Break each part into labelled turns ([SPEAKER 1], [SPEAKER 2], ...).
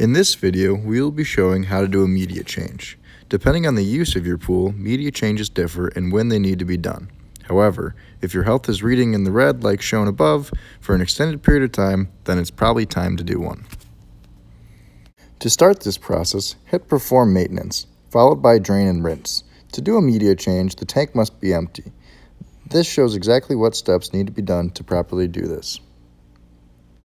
[SPEAKER 1] In this video, we will be showing how to do a media change. Depending on the use of your pool, media changes differ and when they need to be done. However, if your health is reading in the red like shown above for an extended period of time, then it's probably time to do one. To start this process, hit Perform Maintenance, followed by Drain and Rinse. To do a media change, the tank must be empty. This shows exactly what steps need to be done to properly do this.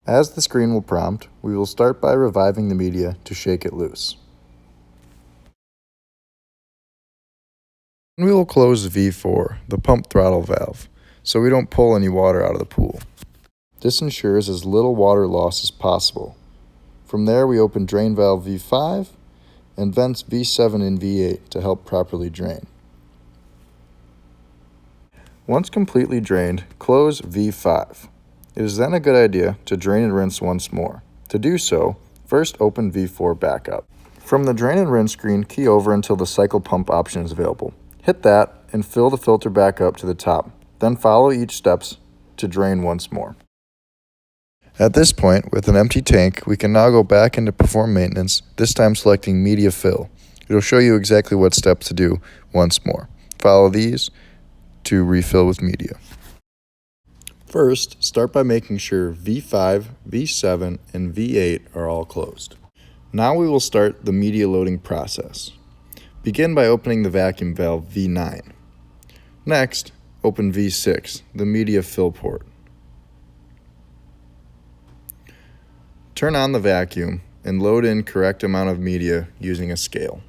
[SPEAKER 1] As the screen will prompt, we will start by reviving the media to shake it loose. We will close V4, the pump throttle valve, so we don't pull any water out of the pool. This ensures as little water loss as possible. From there, we open drain valve V5 and vents V7 and V8 to help properly drain. Once completely drained, close V5. It is then a good idea to drain and rinse once more. To do so, first open V4 back up. From the drain and rinse screen, key over until the cycle pump option is available. Hit that and fill the filter back up to the top. Then follow each steps to drain once more. At this point, with an empty tank, we can now go back into Perform Maintenance, this time selecting Media Fill. It will show you exactly what steps to do once more. Follow these to refill with media. First, start by making sure V5, V7, and V8 are all closed. Now we will start the media loading process. Begin by opening the vacuum valve V9. Next, open V6, the media fill port. Turn on the vacuum and load in correct amount of media using a scale.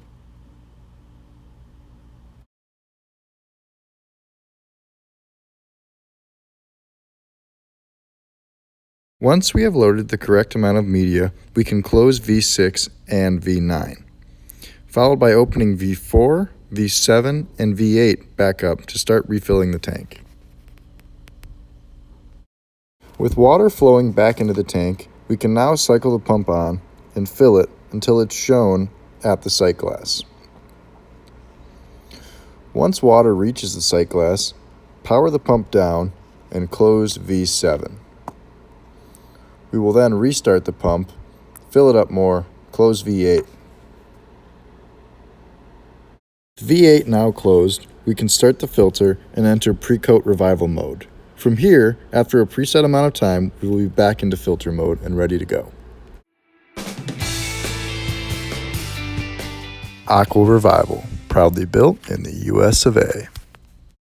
[SPEAKER 1] Once we have loaded the correct amount of media, we can close V6 and V9, followed by opening V4, V7, and V8 back up to start refilling the tank. With water flowing back into the tank, we can now cycle the pump on and fill it until it's shown at the sight glass. Once water reaches the sight glass, power the pump down and close V7. We will then restart the pump, fill it up more, close V8. With V8 now closed, we can start the filter and enter pre-coat revival mode. From here, after a preset amount of time, we will be back into filter mode and ready to go. AquaRevival, proudly built in the US of A.